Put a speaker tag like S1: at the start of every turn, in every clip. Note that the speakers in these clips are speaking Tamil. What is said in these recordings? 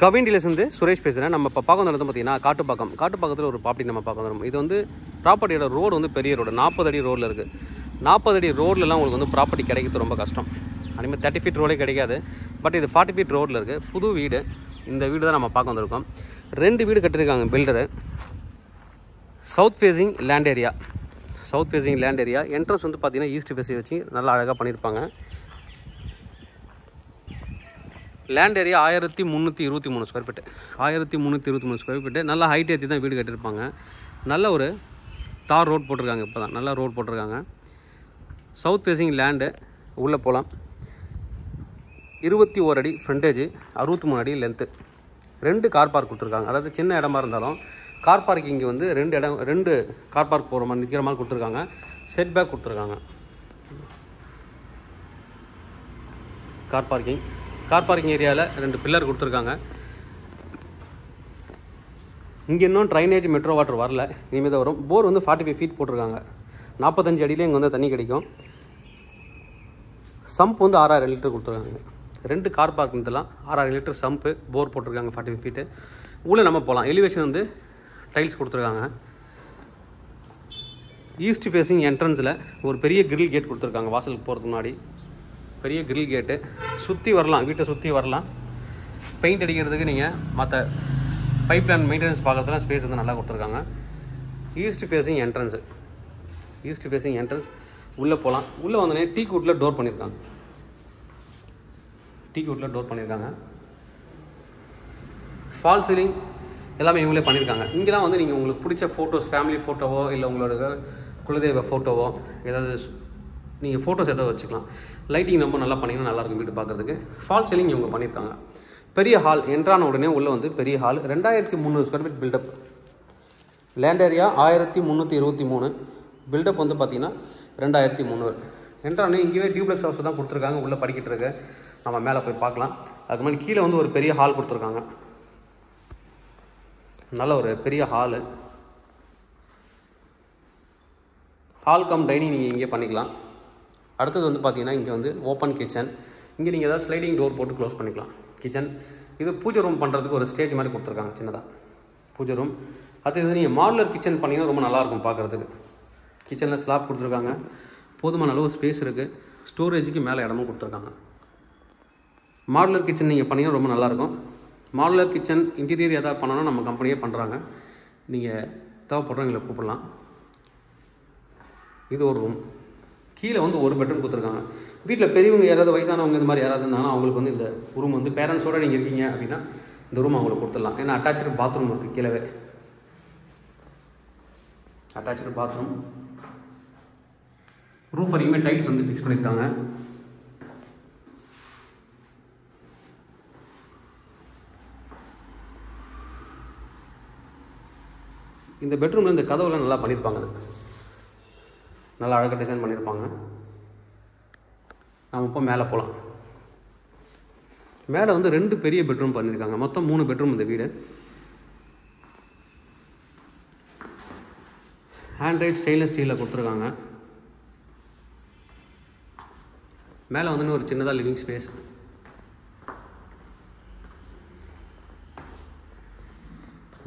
S1: கவின் டீலர்ஸ் சுரேஷ் பேசுகிறேன். நம்ம இப்போ பார்க்க வந்து பார்த்தீங்கன்னா காட்டுப்பாக்கத்தில் ஒரு ப்ராப்பர்ட்டி நம்ம பார்க்க வரோம். இது வந்து ப்ராப்பர்ட்டியோட ரோடு வந்து பெரிய ரோடு, 40 அடி ரோடில் இருக்குது. 40 அடி ரோட்லலாம் உங்களுக்கு வந்து ப்ராப்பர்ட்டி கிடைக்கிறது ரொம்ப கஷ்டம். அதேமாதிரி 30 ஃபீட் ரோடே கிடைக்காது. பட் இது 40 ஃபீட் ரோடில் இருக்குது. புது வீடு. இந்த வீடு தான் நம்ம பார்க்க வந்திருக்கோம். 2 வீடு கட்டியிருக்காங்க filter. South facing land area. Entrance வந்து பார்த்தீங்கன்னா ஈஸ்ட் ஃபேஸை வச்சு நல்லா அழகாக பண்ணியிருப்பாங்க. Land area 1323 square feet. 1323 square feet. நல்லா ஹைட் ஏற்றி தான் வீடு கட்டியிருப்பாங்க. நல்ல ஒரு தார் ரோட் போட்டிருக்காங்க. இப்போ தான் நல்லா ரோட் போட்டிருக்காங்க. South facing land. உள்ளே போகலாம். 21 அடி ஃப்ரண்டேஜ், 63 அடி லென்த்து. 2 கார் பார்க் கொடுத்துருக்காங்க. அதாவது சின்ன இடமா இருந்தாலும் கார் பார்க்கிங் வந்து 2 கார் பார்க் போகிற மாதிரி நிற்கிற மாதிரி கொடுத்துருக்காங்க. செட் பேக் கொடுத்துருக்காங்க. கார் பார்க்கிங் ஏரியாவில் 2 பில்லர் கொடுத்துருக்காங்க. இங்கே இன்னும் ட்ரைனேஜ் மெட்ரோ வாட்டர் வரல, இனிமேல் தான் வரும். போர் வந்து 45 ஃபீட் போட்டிருக்காங்க. 45 அடியிலே இங்கே வந்து தண்ணி கிடைக்கும். சம்ப் வந்து 6000 லிட்டர் கொடுத்துருக்காங்க. 2 கார் பார்க்கிங்லாம் 6000 லிட்டர் சம்ப்பு, போர் போட்டிருக்காங்க 45 ஃபீட்டு. உள்ளே நம்ம போகலாம். எலிவேஷன் வந்து டைல்ஸ் கொடுத்துருக்காங்க. ஈஸ்ட் ஃபேஸிங் என்ட்ரன்ஸில் ஒரு பெரிய கிரில் கேட் கொடுத்துருக்காங்க. வாசலுக்கு போகிறதுக்கு முன்னாடி பெரிய கிரில் கேட்டு. சுற்றி வரலாம், வீட்டை சுற்றி வரலாம். பெயிண்ட் அடிக்கிறதுக்கு நீங்கள் மற்ற பைப் லைன் மெயின்டெனன்ஸ் பார்க்குறதுலாம் ஸ்பேஸ் வந்து நல்லா கொடுத்துருக்காங்க. ஈஸ்ட் ஃபேஸிங் என்ட்ரன்ஸ் உள்ளே போகலாம். உள்ளே வந்தோடனே டீ குட்டில் டோர் பண்ணியிருக்காங்க. ஃபால் சீலிங் எல்லாமே இவங்களே பண்ணியிருக்காங்க. இங்கெல்லாம் வந்து நீங்கள் உங்களுக்கு பிடிச்ச ஃபோட்டோஸ், ஃபேமிலி ஃபோட்டோவோ இல்லை உங்களோட குலதெய்வ ஃபோட்டோவோ ஏதாவது நீங்கள் ஃபோட்டோஸ் எதாவது வச்சுக்கலாம். லைட்டிங் ரொம்ப நல்லா பண்ணிங்கன்னா நல்லாயிருக்கும் வீட்டு பார்க்குறதுக்கு. ஃபால் சீலிங் இவங்க பண்ணியிருக்காங்க. பெரிய ஹால். என்ட்ரான உடனே உள்ளே வந்து பெரிய hall. 2300 square feet built up. Land area 1323. Built up வந்து பார்த்தீங்கன்னா 2300. என்ட்ரானே இங்கேயே டியூப்ளெக்ஸ் ஹவுஸ் தான் கொடுத்துருக்காங்க. உள்ளே படிக்கிட்டு இருக்கு. நம்ம மேலே போய் பார்க்கலாம். அதுக்கு மாதிரி கீழே வந்து ஒரு பெரிய ஹால் கொடுத்துருக்காங்க. நல்ல ஒரு பெரிய ஹால் கம் டைனிங் நீங்கள் இங்கே பண்ணிக்கலாம். அடுத்தது வந்து பார்த்தீங்கன்னா இங்கே வந்து ஓப்பன் கிச்சன். இங்கே நீங்கள் ஏதாவது ஸ்லைடிங் டோர் போட்டு க்ளோஸ் பண்ணிக்கலாம். கிச்சன் இது பூஜை ரூம் பண்ணுறதுக்கு ஒரு ஸ்டேஜ் மாதிரி கொடுத்துருக்காங்க, சின்னதாக பூஜை ரூம். அது இது நீங்கள் மாடுலர் கிச்சன் பண்ணிங்கன்னா ரொம்ப நல்லாயிருக்கும் பார்க்குறதுக்கு. கிச்சனில் ஸ்லாப் கொடுத்துருக்காங்க. போதுமான அளவு ஸ்பேஸ் இருக்குது. ஸ்டோரேஜுக்கு மேலே இடமும் கொடுத்துருக்காங்க. மாடுலர் கிச்சன் நீங்கள் பண்ணிங்கன்னா ரொம்ப நல்லாயிருக்கும். மாடுலர் கிச்சன் இன்டீரியர் எதாவது பண்ணணும்னா நம்ம கம்பெனியே பண்ணுறாங்க. நீங்கள் தேவைப்படுறவங்களை கூப்பிடலாம். இது ஒரு ரூம். கீழே வந்து ஒரு பெட்ரூம் கொடுத்துருக்காங்க. வீட்டில் பெரியவங்க யாராவது வயசானவங்க இந்த மாதிரி யாராவது இருந்தாங்கன்னா அவங்களுக்கு வந்து இந்த ரூம் வந்து பேரண்ட்ஸோடு நீங்கள் இருக்கீங்க அப்படின்னா இந்த ரூம் அவங்களுக்கு கொடுத்துடலாம். ஏன்னா அட்டாச்சு பாத்ரூம் இருக்குது கீழே. Attach bathroom. ரூஃப் வரைக்குமே டைல்ஸ் வந்து ஃபிக்ஸ் பண்ணியிருக்காங்க. இந்த பெட்ரூமில் இந்த கதவுலாம் நல்லா பண்ணியிருப்பாங்க. நல்லா அழகாக டிசைன் பண்ணியிருப்பாங்க. நம்ம இப்போ மேலே போகலாம். மேலே வந்து 2 பெரிய பெட்ரூம் பண்ணியிருக்காங்க. மொத்தம் 3 பெட்ரூம் இந்த வீடு. ஹேண்ட்ரைட் ஸ்டெயின்லெஸ் ஸ்டீலில் கொடுத்துருக்காங்க. மேலே வந்து ஒரு சின்னதாக லிவிங் ஸ்பேஸ்.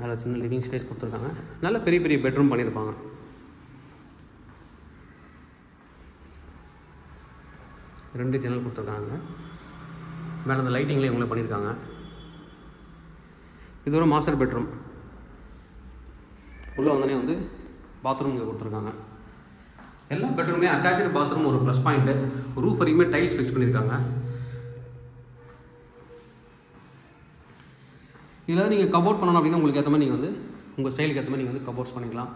S1: மேலே சின்ன லிவிங் ஸ்பேஸ் கொடுத்துருக்காங்க. நல்ல பெரிய பெரிய பெட்ரூம் பண்ணியிருப்பாங்க. ரெண்டு ஜன்னல் கொடுத்துருக்காங்க. மேலே அந்த லைட்டிங்லேயே இவங்களே பண்ணியிருக்காங்க. இது ஒரு மாஸ்டர் பெட்ரூம். உள்ளே வந்தோடனே வந்து பாத்ரூம் இங்கே கொடுத்துருக்காங்க. எல்லா பெட்ரூமே அட்டாச்சு பாத்ரூம் ஒரு ப்ளஸ் பாயிண்ட்டு. ரூஃப் வரைக்குமே டைல்ஸ் ஃபிக்ஸ் பண்ணியிருக்காங்க. இதில் நீங்கள் கபோர்ட் பண்ணணும் அப்படின்னா உங்களுக்கு ஏற்ற மாதிரி நீங்கள் வந்து உங்கள் ஸ்டைலுக்கு ஏற்ற மாதிரி நீங்கள் வந்து கபோர்ட்ஸ் பண்ணிக்கலாம்.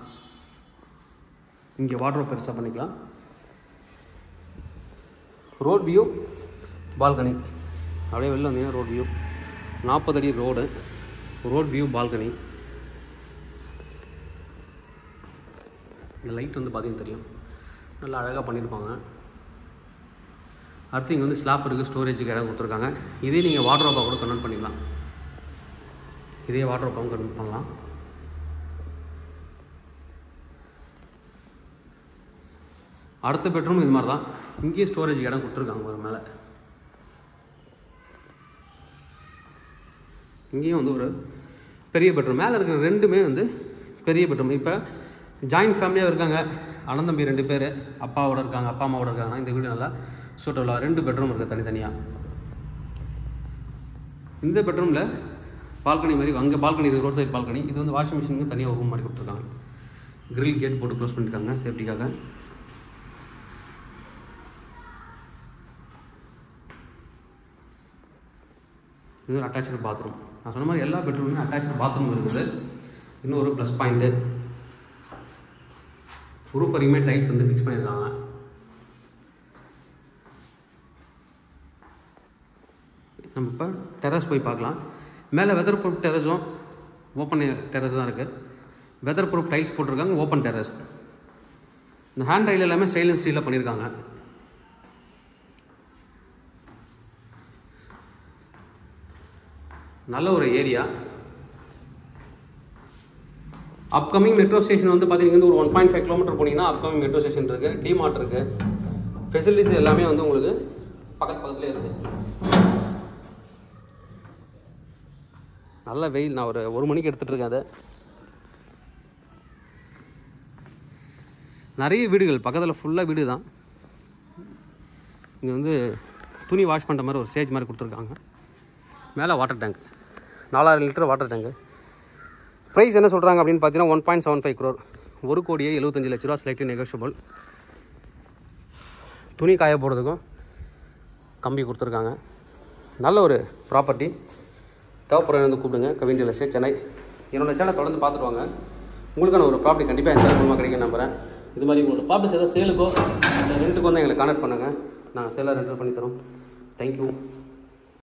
S1: இங்கே வார்ட்ரோப் பெருசாக பண்ணிக்கலாம். Road view, balcony. அப்படியே வெளில வந்தீங்கன்னா ரோட் வியூ. 40 அடி ரோட் வியூ, பால்கனி. இந்த லைட் வந்து பார்த்தீங்கன்னா தெரியும், நல்லா அழகாக பண்ணியிருப்பாங்க. அடுத்து இங்கே வந்து ஸ்லாப் இருக்குது. ஸ்டோரேஜுக்கு இடம் கொடுத்துருக்காங்க. இதே நீங்கள் வார்ட்ரோப்பாக கூட கன்வெர்ட் பண்ணிக்கலாம். இதே வார்ட்ரோப்பாகவும் கன்வெர்ட் பண்ணலாம். அடுத்த பெட்ரூம் இது மாதிரி தான். இங்கேயே ஸ்டோரேஜ் இடம் கொடுத்துருக்காங்க ஒரு மேலே. இங்கேயும் வந்து ஒரு பெரிய பெட்ரூம். மேலே இருக்கிற ரெண்டுமே வந்து பெரிய பெட்ரூம். இப்போ ஜாயின்ட் ஃபேமிலியாக இருக்காங்க, அண்ணன் தம்பி 2 பேர் அப்பாவோட இருக்காங்க, அப்பா அம்மாவோட இருக்காங்கன்னா இந்த வீடு நல்லா சூட்டபுளாக 2 பெட்ரூம் இருக்குது தனித்தனியாக. இந்த பெட்ரூமில் பால்கனி மாதிரி அங்கே பால்கனி இருக்குது, ரோட் சைட் பால்கனி. இது வந்து வாஷிங் மிஷினுக்கு தனியாக ரூம் மாதிரி கொடுத்துருக்காங்க. கிரில் கேட் போட்டு க்ளோஸ் பண்ணியிருக்காங்க சேஃப்டிக்காக. இது ஒரு அட்டாச்சு பாத்ரூம். நான் சொன்ன மாதிரி எல்லா பெட்ரூம்லையும் அட்டாச்சு பாத்ரூம் இருக்குது. இன்னொரு ப்ளஸ் பாயிண்ட்டு, ரூஃப் வரைக்குமே டைல்ஸ் வந்து ஃபிக்ஸ் பண்ணியிருக்காங்க. நம்ம இப்போ டெரஸ் போய் பார்க்கலாம். மேலே வெதர் ப்ரூஃப் டெரஸும் ஓப்பன் டெரஸ் தான் இருக்குது. வெதர் ப்ரூஃப் டைல்ஸ் போட்டிருக்காங்க, ஓப்பன் டெரஸ். இந்த ஹேண்ட் ரைல் எல்லாமே ஸ்டெயின்லெஸ் ஸ்டீலில் பண்ணியிருக்காங்க. நல்ல ஒரு ஏரியா. அப்கமிங் மெட்ரோ ஸ்டேஷன் வந்து பார்த்தீங்கன்னா ஒரு 1.5 கிலோமீட்டர் போனீங்கன்னா அப்கமிங் மெட்ரோ ஸ்டேஷன் இருக்குது, டிமார்ட் இருக்குது. ஃபெசிலிட்டிஸ் எல்லாமே வந்து உங்களுக்கு பக்கத்துலேயே இருக்குது. நல்ல வெயில். நான் ஒரு 1 மணிக்கு எடுத்துகிட்டு இருக்கேன். அதை நிறைய வீடுகள் பக்கத்தில் ஃபுல்லாக வீடு தான். இங்கே வந்து துணி வாஷ் பண்ணுற மாதிரி ஒரு ஸ்டேஜ் மாதிரி கொடுத்துருக்காங்க. மேலே water tank, 4000 litre water tank. Price என்ன சொல்கிறாங்க அப்படின்னு பார்த்தீங்கன்னா 1.75 crore, 1,75 லட்ச ரூபா, ஸ்லைட்லி நெகோஷியபிள். துணி காய போடுறதுக்கும் கம்பி கொடுத்துருக்காங்க. நல்ல ஒரு ப்ராப்பர்ட்டி. தேவைப்படுறது வந்து கூப்பிடுங்க. Kavin real estate Chennai. என்னோடய சேனலை தொடர்ந்து பார்த்துட்டு வாங்க. உங்களுக்கான ஒரு ப்ராப்பர்ட்டி கண்டிப்பாக எந்த மூலமாக கிடைக்கும் நம்புகிறேன். இது மாதிரி உங்களோட ப்ராப்பர்ட்டிஸ் ஏதாவது சேலுக்கோ இல்லை ரெண்ட்டுக்கோ வந்து எங்களை கான்டாக்ட் பண்ணுங்கள். நாங்கள் சேலாக ரெண்டல் பண்ணித்தரோம். தேங்க்யூ.